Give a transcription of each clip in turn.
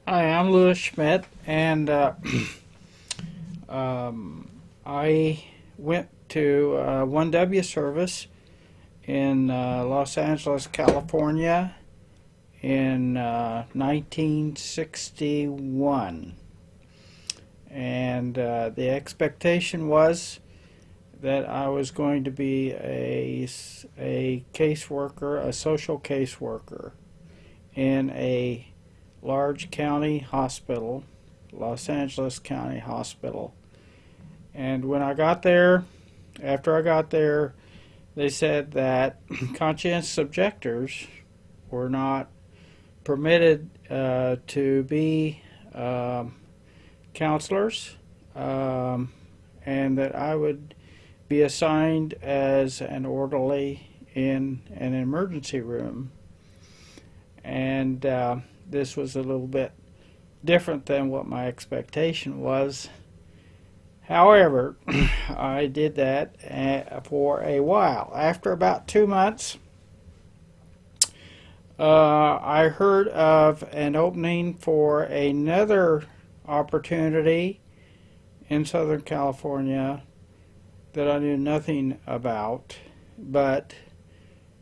Hi, I'm Louis Schmidt, and I went to 1W service in Los Angeles, California in 1961. And the expectation was that I was going to be a caseworker, a social caseworker in a large county hospital, Los Angeles County Hospital. And when I got there, after I got there, they said that conscientious objectors were not permitted to be counselors, and that I would be assigned as an orderly in an emergency room. And this was a little bit different than what my expectation was. However, I did that for a while. After about 2 months, I heard of an opening for another opportunity in Southern California that I knew nothing about, but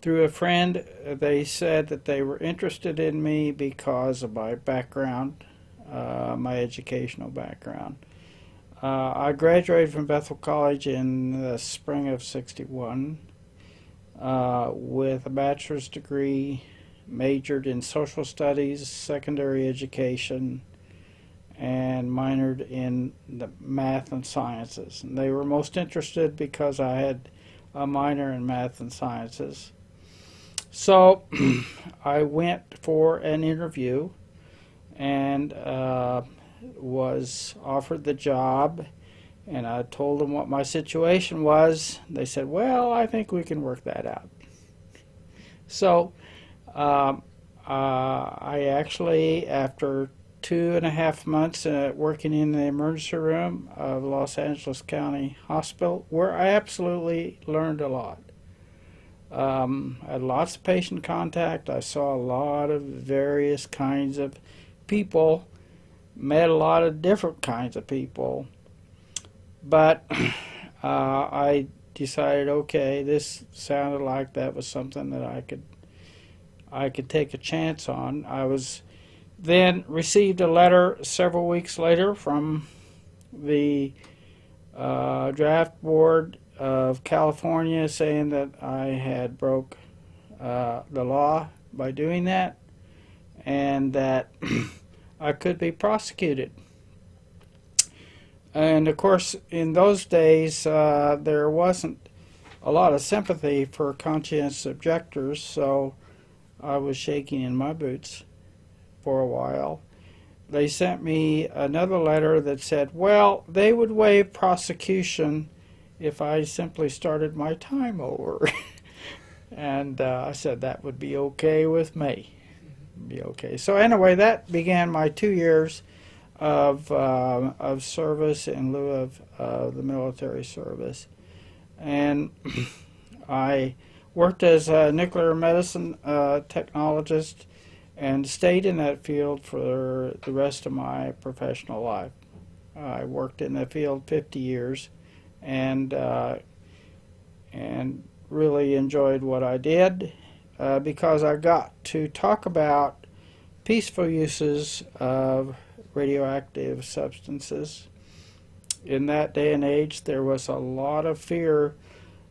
through a friend, they said that they were interested in me because of my background, my educational background. I graduated from Bethel College in the spring of '61 with a bachelor's degree, majored in social studies, secondary education, and minored in the math and sciences. And they were most interested because I had a minor in math and sciences. So I went for an interview and was offered the job, and I told them what my situation was. They said, well, I think we can work that out. So I actually, after 2.5 months working in the emergency room of Los Angeles County Hospital, where I absolutely learned a lot. I had lots of patient contact. I saw a lot of various kinds of people, met a lot of different kinds of people. But I decided, okay, this sounded like that was something that I could take a chance on. I was then received a letter several weeks later from the draft board of California saying that I had broke the law by doing that, and that I could be prosecuted. And of course, in those days, there wasn't a lot of sympathy for conscientious objectors, so I was shaking in my boots for a while. They sent me another letter that said, well, they would waive prosecution if I simply started my time over. And I said that would be okay with me. Be okay. So anyway, that began my 2 years of service in lieu of the military service. And I worked as a nuclear medicine technologist and stayed in that field for the rest of my professional life. I worked in the field 50 years and really enjoyed what I did because I got to talk about peaceful uses of radioactive substances. In that day and age, there was a lot of fear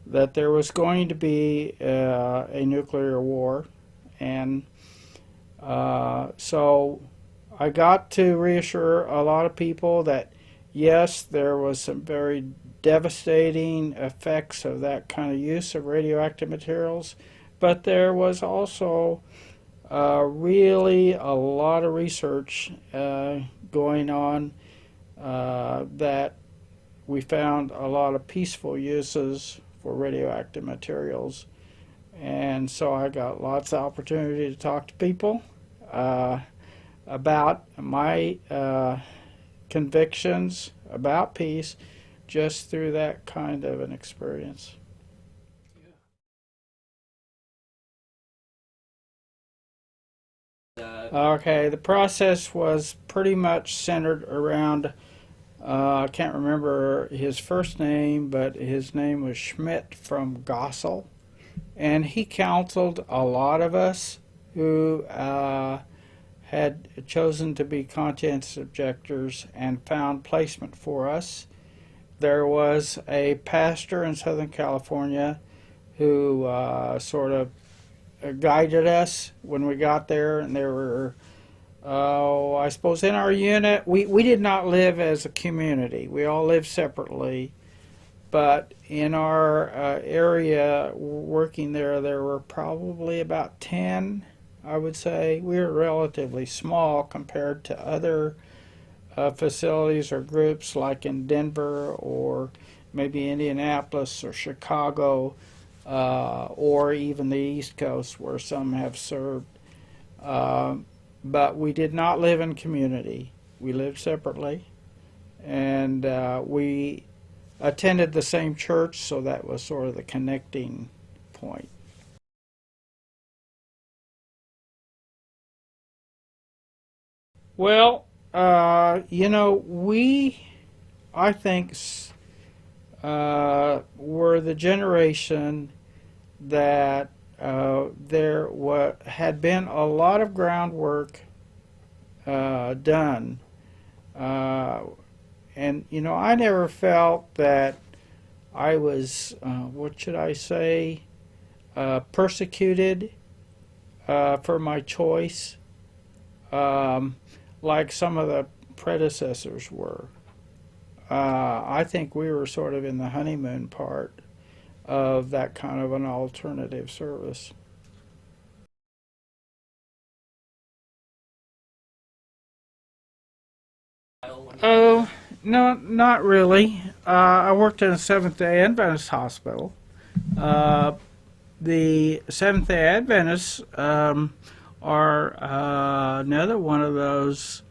that there was going to be a nuclear war, and so I got to reassure a lot of people that yes, there was some very devastating effects of that kind of use of radioactive materials, but there was also really a lot of research going on that we found a lot of peaceful uses for radioactive materials. And so I got lots of opportunity to talk to people about my convictions about peace just through that kind of an experience. Okay, the process was pretty much centered around, I can't remember his first name, but his name was Schmidt from Gossel. And he counseled a lot of us who had chosen to be conscientious objectors and found placement for us. There was a pastor in Southern California who sort of guided us when we got there, and there were, I suppose, in our unit, we did not live as a community. We all lived separately. But in our area working there, there were probably about 10, I would say. We were relatively small compared to other facilities or groups like in Denver or maybe Indianapolis or Chicago or even the East Coast where some have served. But we did not live in community. We lived separately. And we attended the same church, so that was sort of the connecting point. Well, I think, were the generation that had been a lot of groundwork done. And, I never felt that I was, what should I say, persecuted for my choice, like some of the predecessors were. I think we were sort of in the honeymoon part of that kind of an alternative service. Oh, no, not really. I worked in a Seventh-day Adventist hospital. Uh, the Seventh-day Adventists are another one of those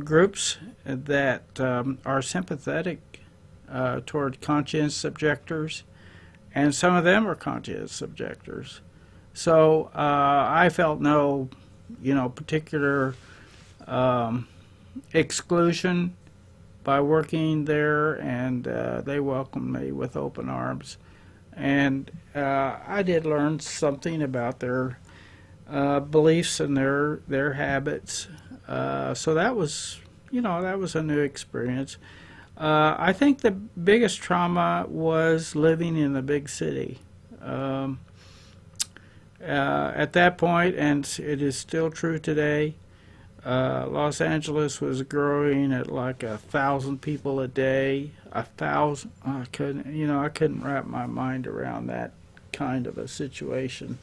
groups that are sympathetic toward conscientious objectors, and some of them are conscientious objectors. So I felt no, particular exclusion by working there, and they welcomed me with open arms. And I did learn something about their beliefs and their habits. So that was, that was a new experience. I think the biggest trauma was living in the big city. At that point, and it is still true today, Los Angeles was growing at like 1,000 people a day. 1,000. I couldn't wrap my mind around that kind of a situation.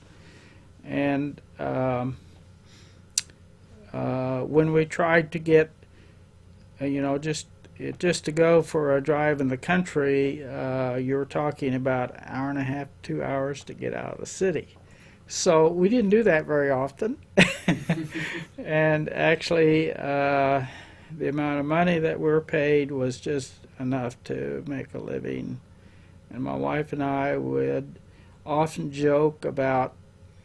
And when we tried to get, just to go for a drive in the country, you were talking about an hour and a half, 2 hours to get out of the city. So we didn't do that very often. And actually, the amount of money that we were paid was just enough to make a living. And my wife and I would often joke about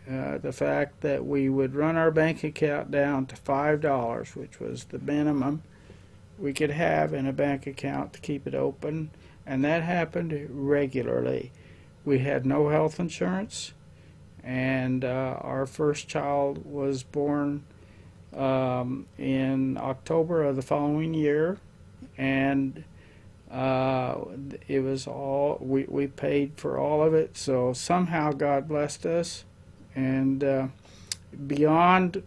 the fact that we would run our bank account down to $5, which was the minimum we could have in a bank account to keep it open. And that happened regularly. We had no health insurance. And our first child was born in October of the following year, and it was all we paid for all of it. So somehow God blessed us, and beyond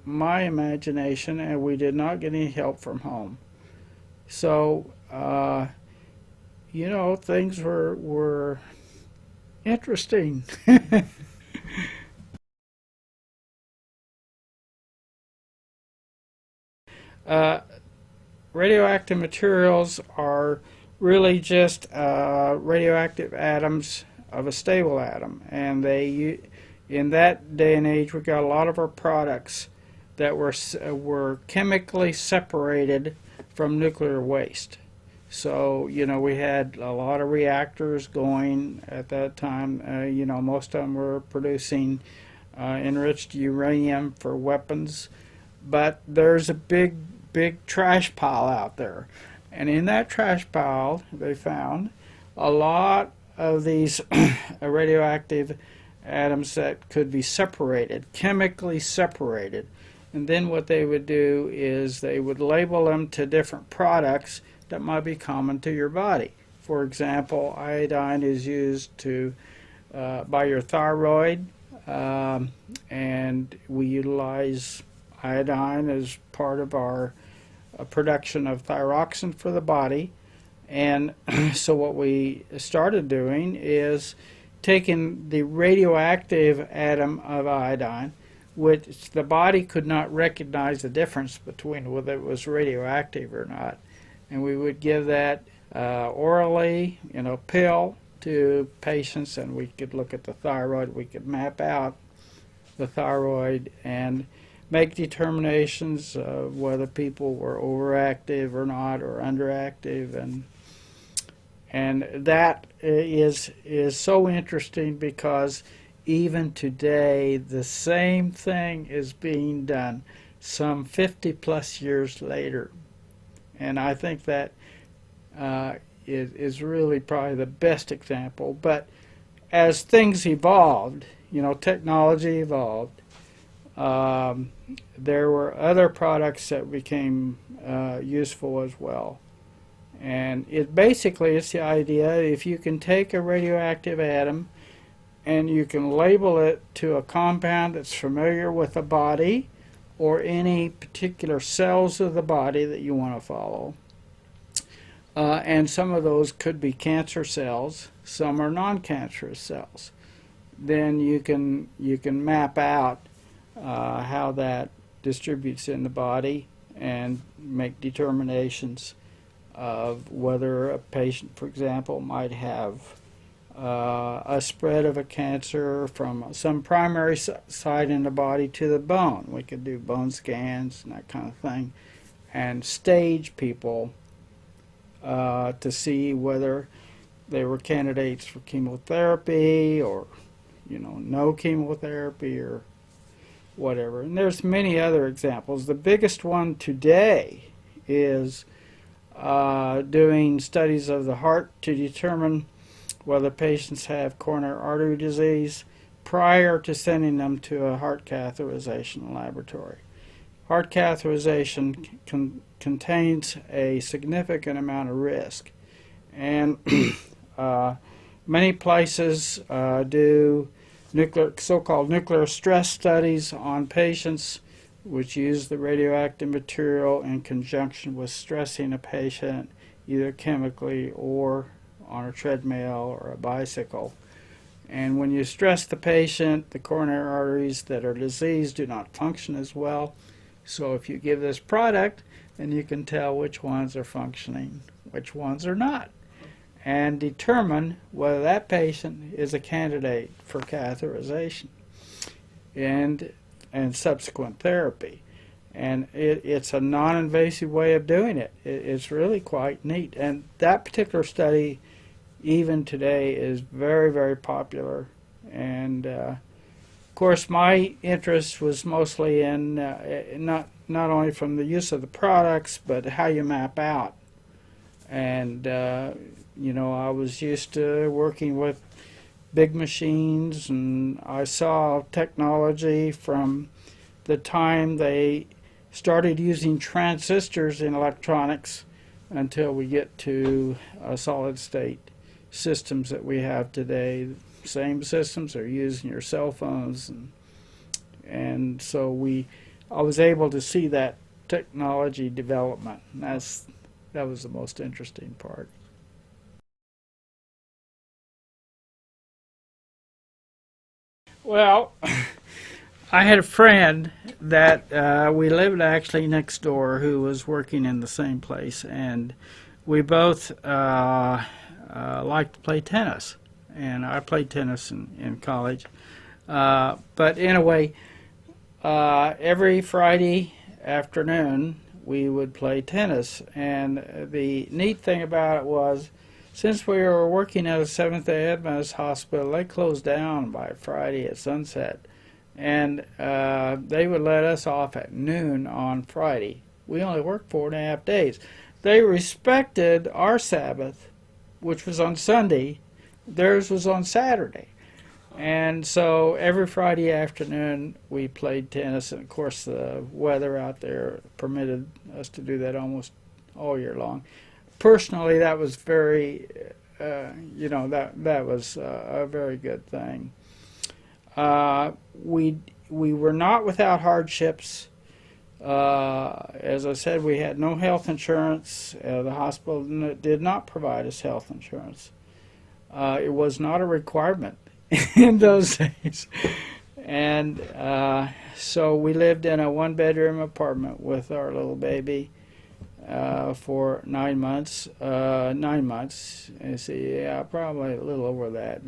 my imagination, and we did not get any help from home. So things were interesting. Radioactive materials are really just radioactive atoms of a stable atom, and in that day and age, we got a lot of our products that were chemically separated from nuclear waste. So we had a lot of reactors going at that time. Most of them were producing enriched uranium for weapons, but there's a big trash pile out there. And in that trash pile, they found a lot of these radioactive atoms that could be separated, chemically separated. And then what they would do is they would label them to different products that might be common to your body. For example, iodine is used by your thyroid, and we utilize iodine as part of our production of thyroxine for the body. And so what we started doing is taking the radioactive atom of iodine, which the body could not recognize the difference between whether it was radioactive or not, and we would give that orally, pill to patients, and we could look at the thyroid. We could map out the thyroid and make determinations of whether people were overactive or not, or underactive, and that is so interesting, because even today the same thing is being done some 50 plus years later. And I think that is really probably the best example. But as things evolved, technology evolved, there were other products that became useful as well. And it basically is the idea, if you can take a radioactive atom and you can label it to a compound that's familiar with the body or any particular cells of the body that you want to follow, and some of those could be cancer cells, some are non-cancerous cells, then you can map out how that distributes in the body and make determinations of whether a patient, for example, might have a spread of a cancer from some primary site in the body to the bone. We could do bone scans and that kind of thing, and stage people to see whether they were candidates for chemotherapy or, no chemotherapy or whatever. And there's many other examples. The biggest one today is doing studies of the heart to determine whether patients have coronary artery disease prior to sending them to a heart catheterization laboratory. Heart catheterization contains a significant amount of risk, and many places do so-called nuclear stress studies on patients, which use the radioactive material in conjunction with stressing a patient, either chemically or on a treadmill or a bicycle. And when you stress the patient, the coronary arteries that are diseased do not function as well. So if you give this product, then you can tell which ones are functioning, which ones are not, and determine whether that patient is a candidate for catheterization and subsequent therapy. And it's a non-invasive way of doing it. It's really quite neat. And that particular study, even today, is very, very popular. And of course, my interest was mostly in not only from the use of the products, but how you map out. And I was used to working with big machines, and I saw technology from the time they started using transistors in electronics until we get to solid state systems that we have today. Same systems are used in your cell phones, and so I was able to see that technology development. And that was the most interesting part. Well, I had a friend that we lived actually next door who was working in the same place, and we both liked to play tennis. And I played tennis in college. But anyway, every Friday afternoon we would play tennis. And the neat thing about it was, since we were working at a Seventh-day Adventist hospital, they closed down by Friday at sunset. and they would let us off at noon on Friday. We only worked 4.5 days. They respected our Sabbath, which was on Sunday. Theirs was on Saturday. And so every Friday afternoon we played tennis, and of course the weather out there permitted us to do that almost all year long. Personally, that was very, that was a very good thing. We were not without hardships. As I said, we had no health insurance. The hospital did not provide us health insurance. It was not a requirement in those days. And so we lived in a one-bedroom apartment with our little baby for 9 months. 9 months. You see, yeah, probably a little over that.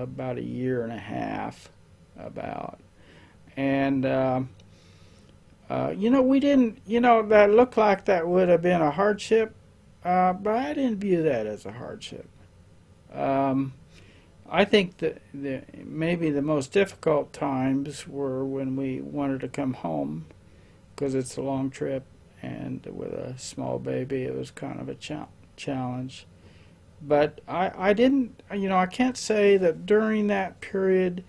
About a year and a half, about. And we didn't. That looked like that would have been a hardship, but I didn't view that as a hardship. I think that maybe the most difficult times were when we wanted to come home, because it's a long trip, and with a small baby, it was kind of a challenge. But I didn't, I can't say that during that period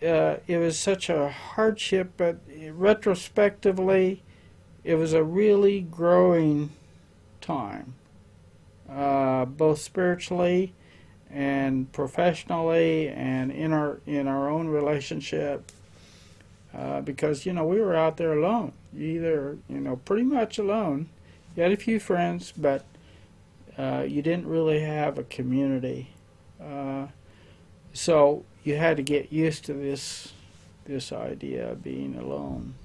it was such a hardship, but retrospectively, it was a really growing time, both spiritually and professionally, and in our own relationship, because we were out there alone, pretty much alone. You had a few friends, but you didn't really have a community, so you had to get used to this idea of being alone.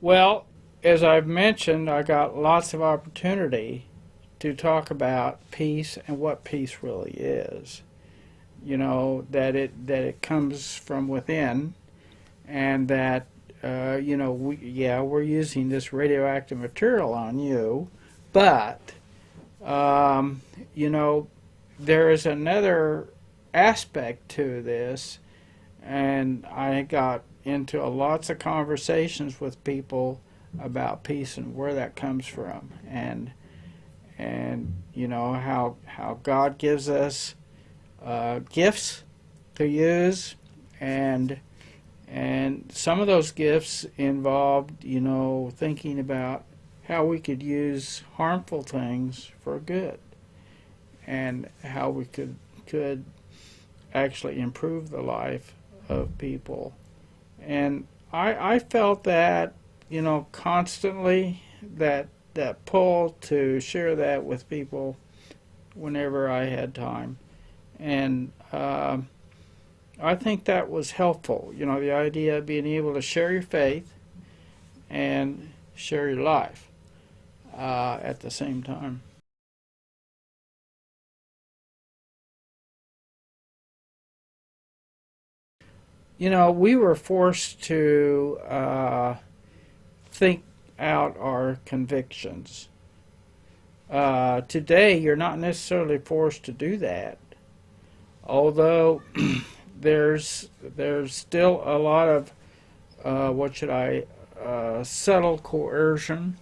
Well, as I've mentioned, I got lots of opportunity to talk about peace and what peace really is. That it comes from within, and that we're using this radioactive material on you, but there is another aspect to this, and I got into lots of conversations with people about peace and where that comes from, and how God gives us gifts to use, and some of those gifts involved thinking about how we could use harmful things for good, and how we could actually improve the life of people. And I felt that constantly, that pull to share that with people whenever I had time. And I think that was helpful, the idea of being able to share your faith and share your life at the same time. We were forced to think out our convictions. Today, you're not necessarily forced to do that, although there's still a lot of subtle coercion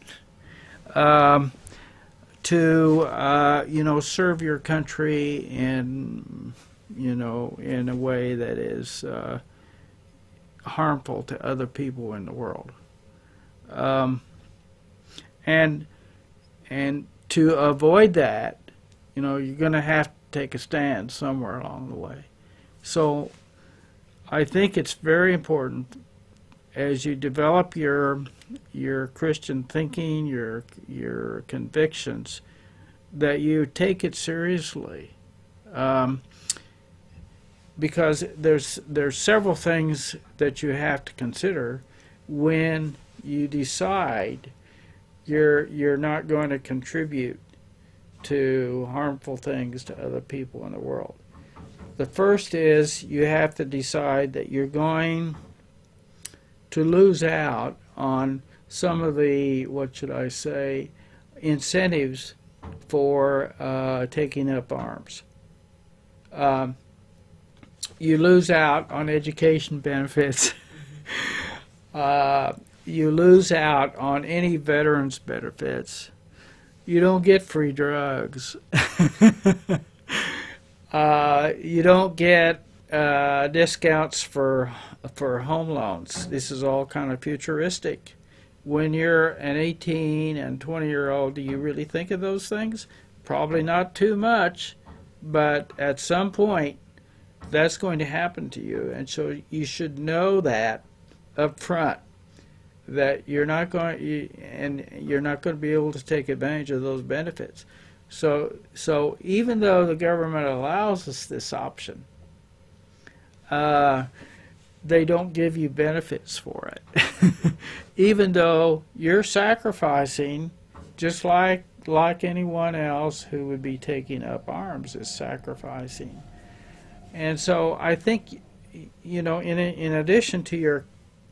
to serve your country in a way that is harmful to other people in the world, and to avoid that, you're going to have to take a stand somewhere along the way. So I think it's very important, as you develop your Christian thinking, your convictions, that you take it seriously, because there's several things that you have to consider when you decide you're not going to contribute to harmful things to other people in the world. The first is you have to decide that you're going to lose out on some of the, incentives for taking up arms. Um, you lose out on education benefits. You lose out on any veterans benefits. You don't get free drugs. You don't get discounts for home loans. This is all kind of futuristic. When you're an 18 and 20-year-old, do you really think of those things? Probably not too much, but at some point, that's going to happen to you, and so you should know that up front, that you're not going to be able to take advantage of those benefits. So even though the government allows us this option, they don't give you benefits for it. Even though you're sacrificing, just like anyone else who would be taking up arms is sacrificing. And so I think, in addition to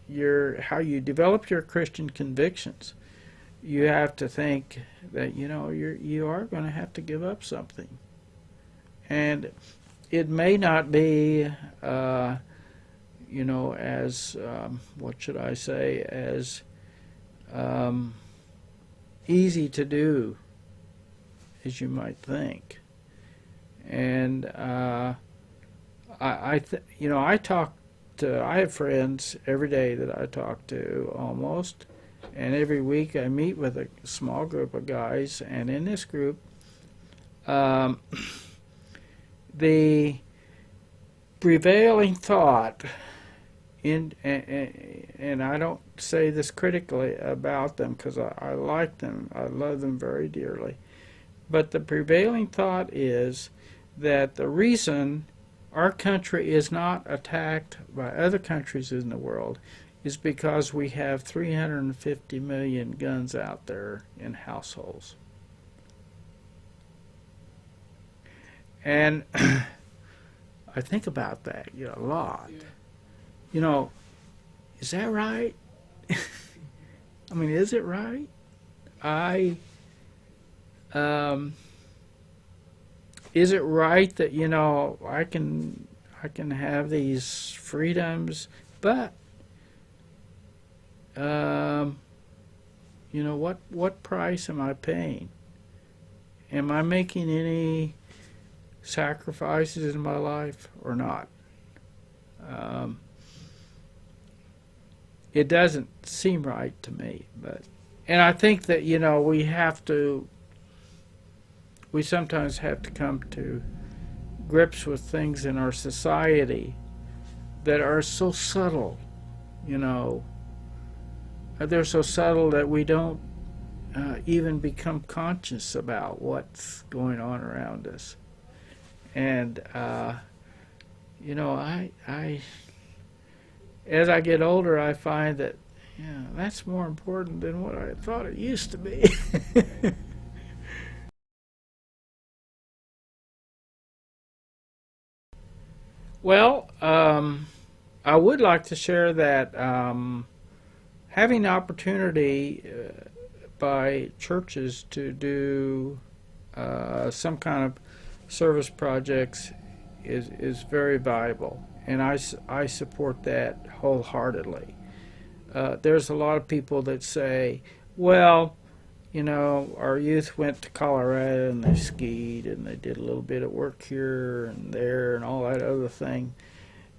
your how you develop your Christian convictions, you have to think that you are going to have to give up something, and it may not be as what should I say, as easy to do as you might think. And I have friends every day that I talk to almost, and every week I meet with a small group of guys, and in this group, the prevailing thought, and I don't say this critically about them because I like them, I love them very dearly, but the prevailing thought is that the reason our country is not attacked by other countries in the world is because we have 350 million guns out there in households. And I think about that a lot. Yeah. Is that right? I mean, is it right? Is it right that I can have these freedoms, but what price am I paying? Am I making any sacrifices in my life or not? It doesn't seem right to me, and I think that we sometimes have to come to grips with things in our society that are so subtle, they're so subtle that we don't even become conscious about what's going on around us. And I as I get older, I find that that's more important than what I thought it used to be. Well, I would like to share that having the opportunity by churches to do some kind of service projects is very valuable, and I support that wholeheartedly. There's a lot of people that say, well, our youth went to Colorado and they skied and they did a little bit of work here and there and all that other thing,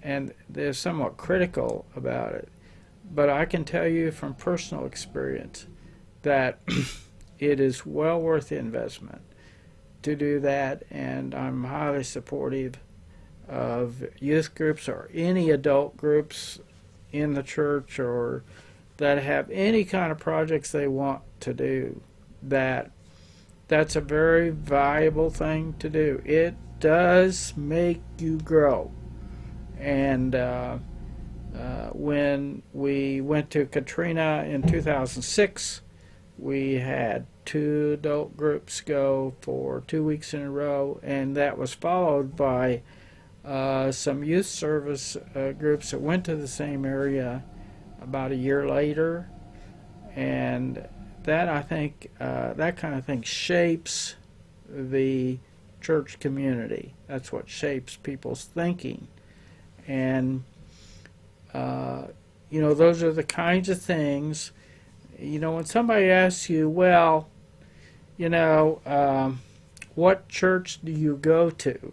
and they're somewhat critical about it. But I can tell you from personal experience that it is well worth the investment to do that, and I'm highly supportive of youth groups or any adult groups in the church or that have any kind of projects they want to do. That's a very valuable thing to do. It does make you grow. And when we went to Katrina in 2006, we had 2 adult groups go for 2 weeks in a row, and that was followed by some youth service groups that went to the same area about a year later. And that, I think, that kind of thing shapes the church community. That's what shapes people's thinking. And, those are the kinds of things, when somebody asks you, well, what church do you go to?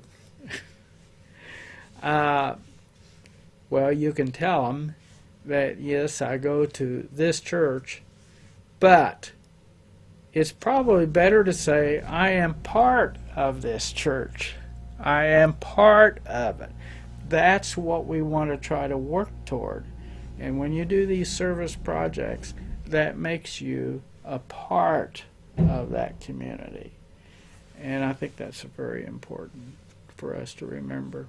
Well, you can tell them that, yes, I go to this church, but it's probably better to say, I am part of this church. I am part of it. That's what we want to try to work toward. And when you do these service projects, that makes you a part of that community. And I think that's very important for us to remember.